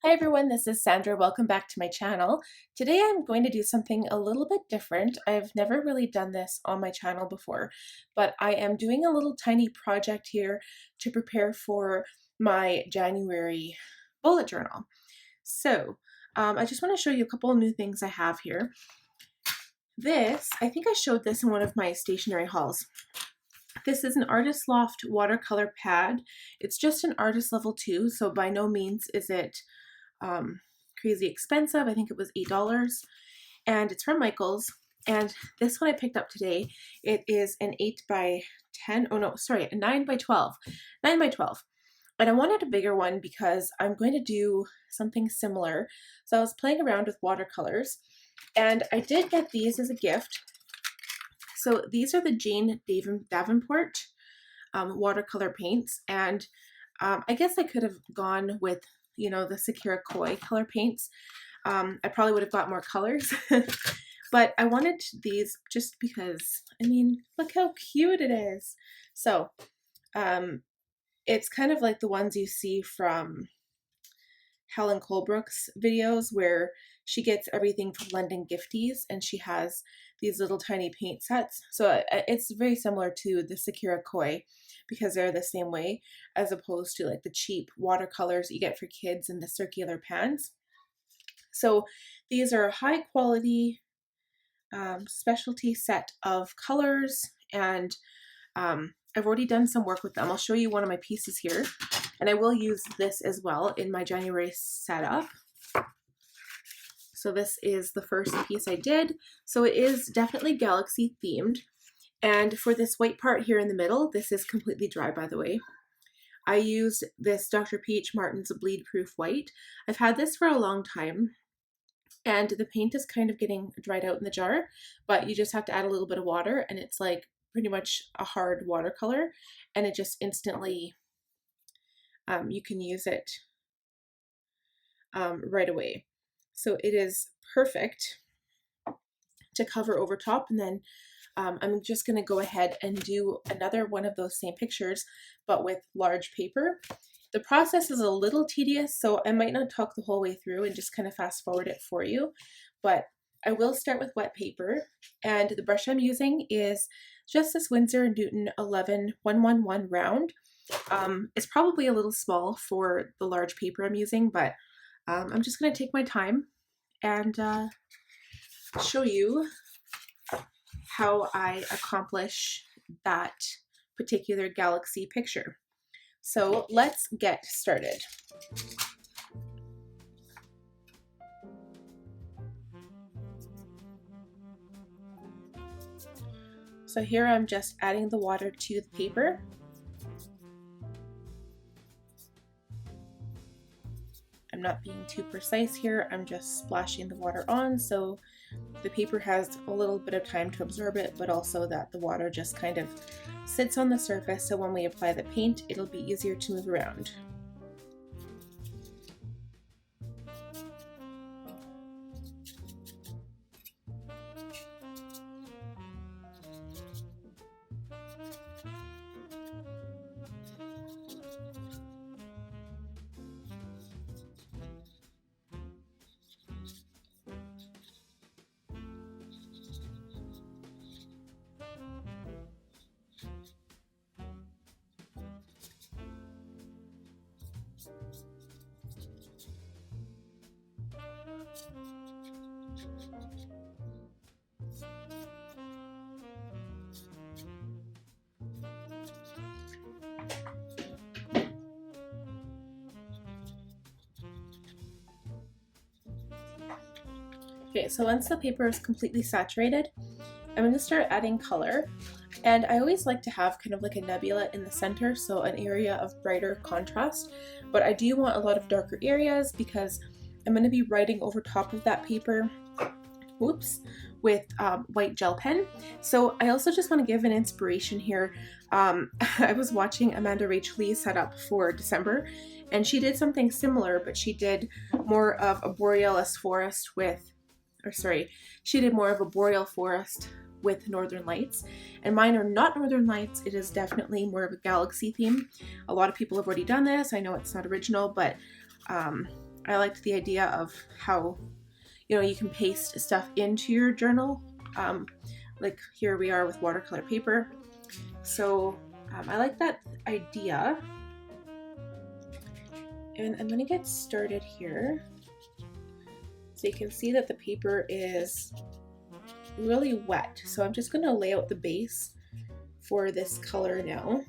Hi everyone, this is Sandra. Welcome back to my channel. Today I'm going to do something a little bit different. I've never really done this on my channel before, but I am doing a little tiny project here to prepare for my January bullet journal. So I just want to show you a couple of new things I have here. I think I showed this in one of my stationery hauls. This is an Artist Loft watercolor pad. It's just an artist level 2, so by no means is it crazy expensive. I think it was $8, and it's from Michaels. And this one I picked up today. It is an 8 by 10. Oh no, sorry, a 9 by 12. 9 by 12. And I wanted a bigger one because I'm going to do something similar. So I was playing around with watercolors, and I did get these as a gift. So these are the Jane Davenport watercolor paints, and I guess I could have gone with the Sakura Koi color paints. I probably would have got more colors, but I wanted these just because, I mean, look how cute it is. So it's kind of like the ones you see from Helen Colebrook's videos where she gets everything from London Gifties and she has these little tiny paint sets. So it's very similar to the Sakura Koi because they're the same way, as opposed to like the cheap watercolors that you get for kids in the circular pans. So these are a high quality specialty set of colors, and I've already done some work with them. I'll show you one of my pieces here, and I will use this as well in my January setup. So this is the first piece I did. So it is definitely galaxy themed. And for this white part here in the middle, this is completely dry, by the way. I used this Dr. Peach Martin's Bleed Proof White. I've had this for a long time, and the paint is kind of getting dried out in the jar, but you just have to add a little bit of water, and it's like pretty much a hard watercolor, and it just instantly, you can use it right away. So it is perfect to cover over top, and then I'm just going to go ahead and do another one of those same pictures, but with large paper. The process is a little tedious, so I might not talk the whole way through and just kind of fast forward it for you, but I will start with wet paper, and the brush I'm using is just this Winsor & Newton 11111 round. It's probably a little small for the large paper I'm using, but I'm just going to take my time and show you how I accomplish that particular galaxy picture. So let's get started. So here I'm just adding the water to the paper. I'm not being too precise here, I'm just splashing the water on so the paper has a little bit of time to absorb it, but also that the water just kind of sits on the surface, so when we apply the paint, it'll be easier to move around. Okay, so once the paper is completely saturated, I'm going to start adding color. And I always like to have kind of like a nebula in the center, so an area of brighter contrast. But I do want a lot of darker areas because I'm going to be writing over top of that paper, with white gel pen. So I also just want to give an inspiration here. I was watching Amanda Rachel Lee's setup for December, and she did something similar, but she did more of a borealis forest with, she did more of a boreal forest with northern lights, and mine are not northern lights. It is definitely more of a galaxy theme. A lot of people have already done this. I know it's not original, but I liked the idea of how, you know, you can paste stuff into your journal. Like here we are with watercolor paper. So I like that idea. And I'm gonna get started here. So you can see that the paper is really wet. So I'm just gonna lay out the base for this color now.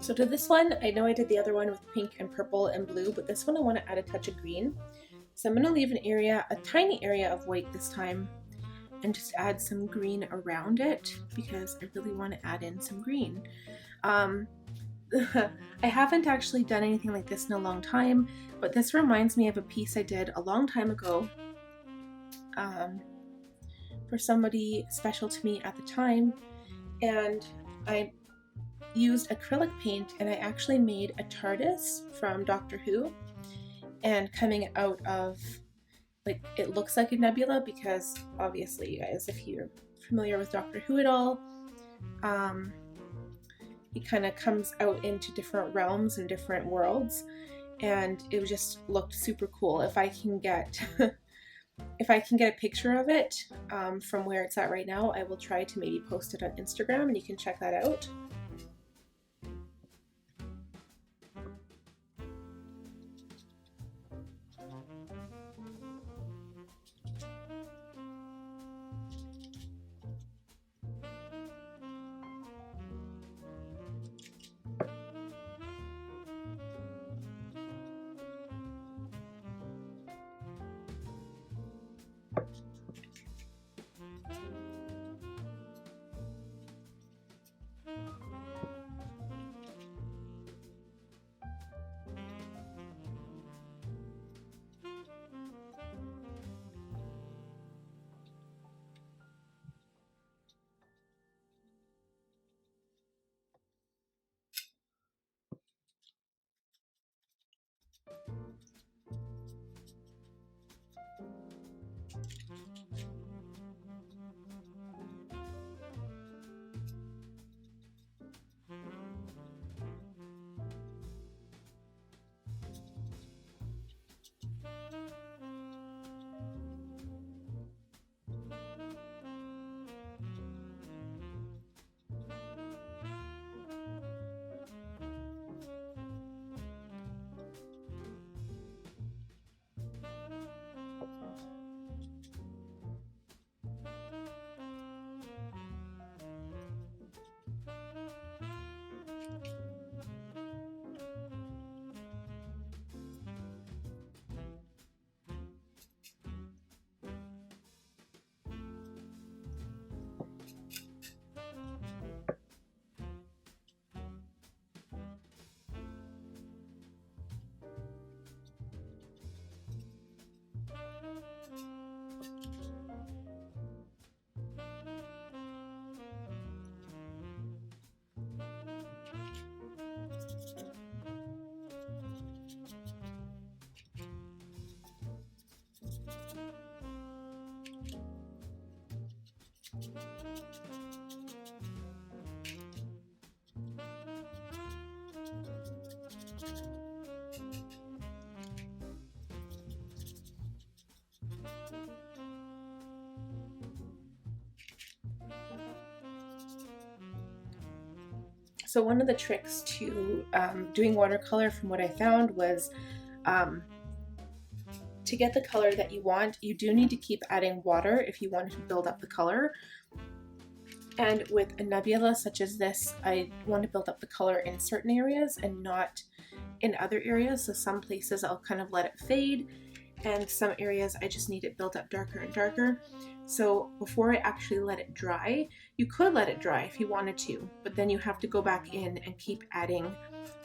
So to this one, I know I did the other one with pink and purple and blue, but this one I want to add a touch of green. So I'm going to leave an area, a tiny area of white this time, and just add some green around it because I really want to add in some green. I haven't actually done anything like this in a long time, but this reminds me of a piece I did a long time ago for somebody special to me at the time, and I used acrylic paint and I actually made a TARDIS from Doctor Who, and coming out of, like, it looks like a nebula because obviously, you guys, if you're familiar with Doctor Who at all, he kind of comes out into different realms and different worlds, and it just looked super cool. If I can get if I can get a picture of it from where it's at right now, I will try to maybe post it on Instagram and you can check that out. So one of the tricks to doing watercolor, from what I found, was to get the color that you want, you do need to keep adding water if you want to build up the color. And with a nebula such as this, I want to build up the color in certain areas and not in other areas. So some places I'll kind of let it fade, and some areas I just need it built up darker and darker. So before I actually let it dry, you could let it dry if you wanted to, but then you have to go back in and keep adding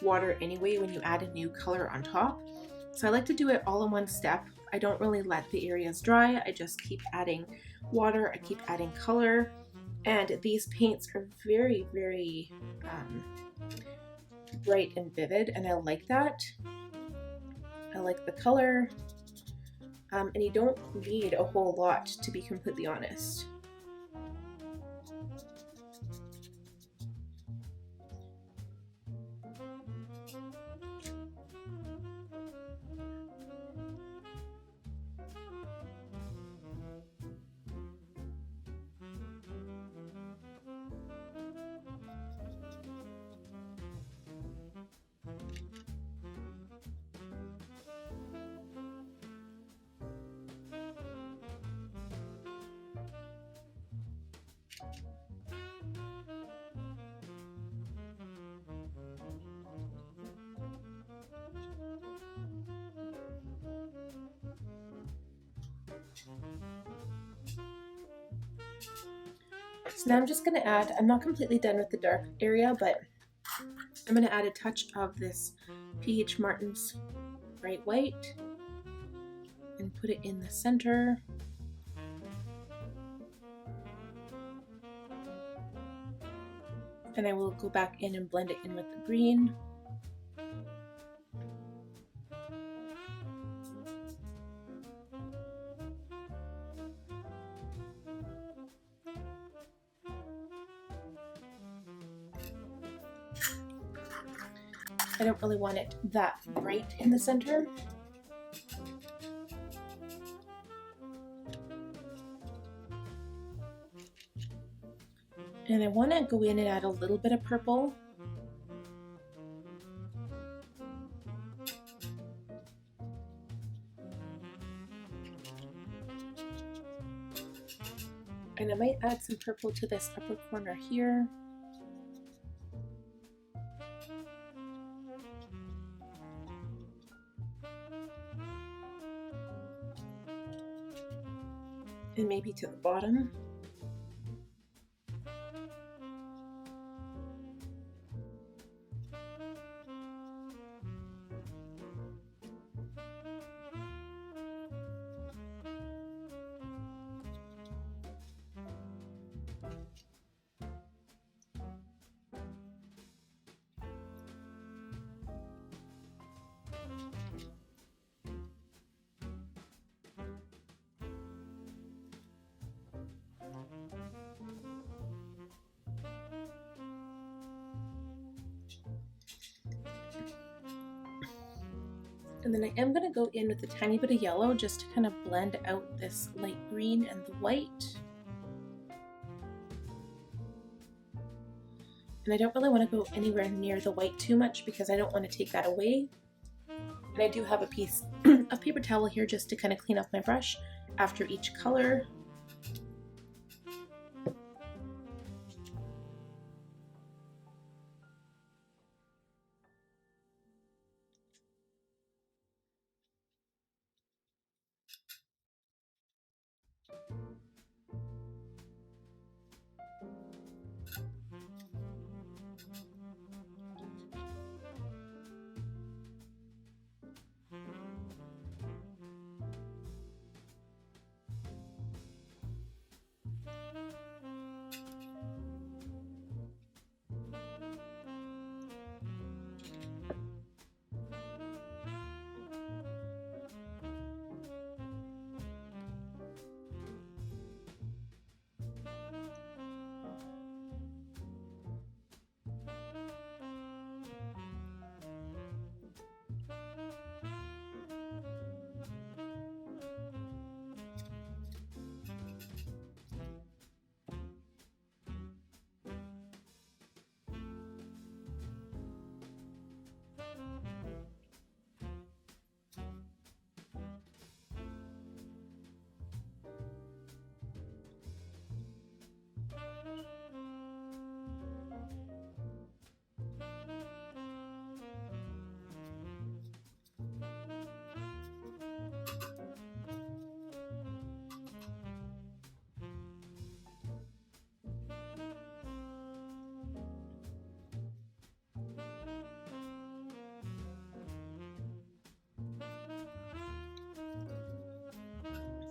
water anyway when you add a new color on top. So I like to do it all in one step. I don't really let the areas dry. I just keep adding water, I keep adding color. And these paints are very, very bright and vivid, and I like that. I like the color. And you don't need a whole lot, to be completely honest. So now I'm just going to add, I'm not completely done with the dark area, but I'm going to add a touch of this P.H. Martin's bright white and put it in the center. And I will go back in and blend it in with the green. I don't really want it that bright in the center. And I want to go in and add a little bit of purple. And I might add some purple to this upper corner here. And maybe to the bottom. And then I am going to go in with a tiny bit of yellow just to kind of blend out this light green and the white. And I don't really want to go anywhere near the white too much because I don't want to take that away. And I do have a piece of paper towel here just to kind of clean off my brush after each color.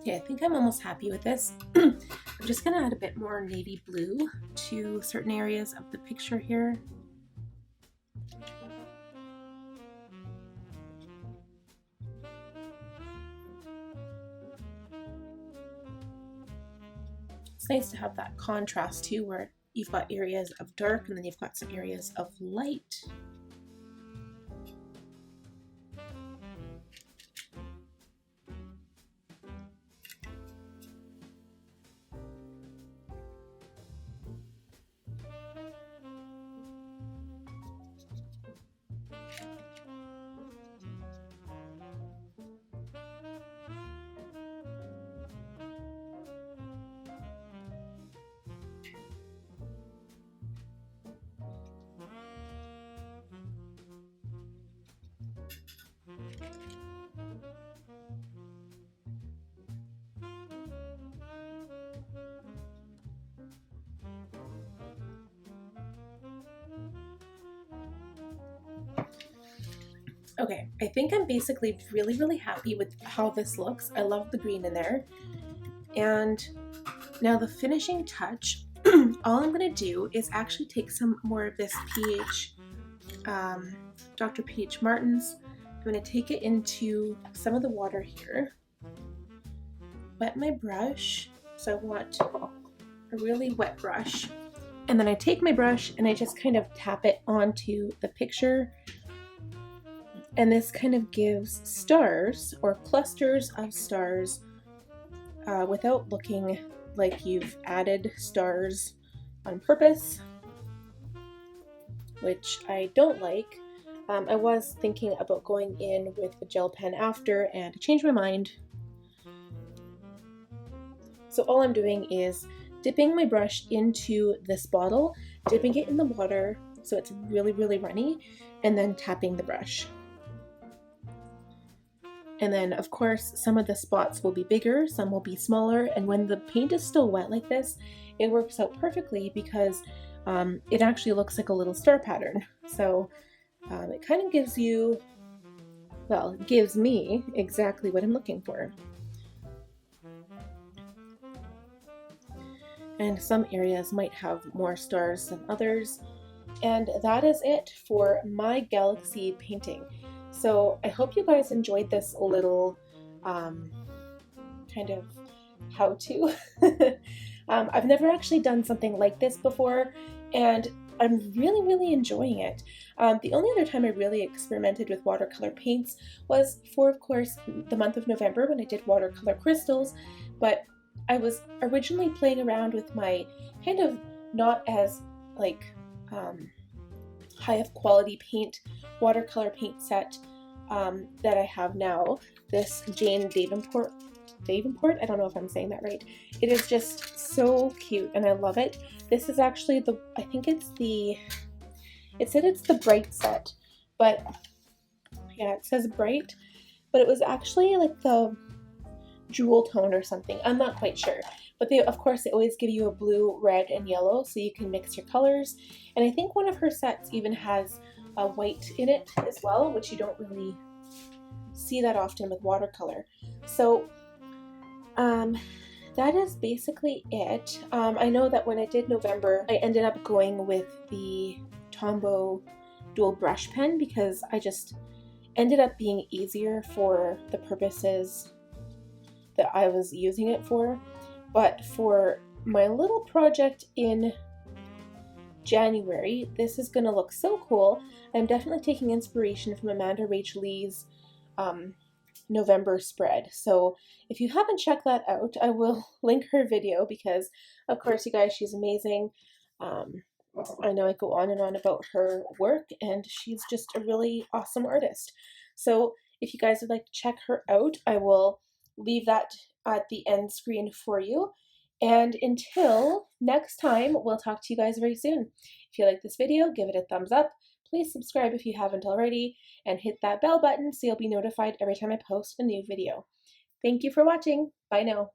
Okay, I think I'm almost happy with this. I'm just gonna add a bit more navy blue to certain areas of the picture here. It's nice to have that contrast too, where you've got areas of dark and then you've got some areas of light. Okay, I think I'm basically really happy with how this looks. I love the green in there. And now the finishing touch, all I'm gonna do is actually take some more of this Dr. P.H. Martin's. I'm gonna take it into some of the water here. Wet my brush, so I want a really wet brush. And then I take my brush and I just kind of tap it onto the picture. And this kind of gives stars or clusters of stars without looking like you've added stars on purpose, which I don't like. I was thinking about going in with a gel pen after, and I changed my mind. So all I'm doing is dipping my brush into this bottle, dipping it in the water so it's really runny, and then tapping the brush. And then of course some of the spots will be bigger, some will be smaller, and when the paint is still wet like this, it works out perfectly because it actually looks like a little star pattern. So it kind of gives you, well, it gives me exactly what I'm looking for. And some areas might have more stars than others. And that is it for my galaxy painting. So I hope you guys enjoyed this little kind of how-to. I've never actually done something like this before, and I'm really enjoying it. The only other time I really experimented with watercolor paints was for, of course, the month of November when I did watercolor crystals, but I was originally playing around with my kind of not as like high of quality paint, watercolor paint set that I have now, this Jane Davenport, I don't know if I'm saying that right. It is just so cute and I love it. This is actually the, I think it's the, it said it's the bright set, but yeah, it says bright, but it was actually like the jewel tone or something. I'm not quite sure. But they, of course, they always give you a blue, red, and yellow so you can mix your colors. And I think one of her sets even has a white in it as well, which you don't really see that often with watercolor. So that is basically it. I know that when I did November, I ended up going with the Tombow dual brush pen because I just ended up being easier for the purposes that I was using it for. But for my little project in January, this is going to look so cool. I'm definitely taking inspiration from Amanda Rachel Lee's November spread. So if you haven't checked that out, I will link her video because, of course, you guys, she's amazing. I know I go on and on about her work, and she's just a really awesome artist. So if you guys would like to check her out, I will leave that at the end screen for you. And until next time, we'll talk to you guys very soon. If you like this video, give it a thumbs up. Please subscribe if you haven't already, and hit that bell button so you'll be notified every time I post a new video. Thank you for watching. Bye now.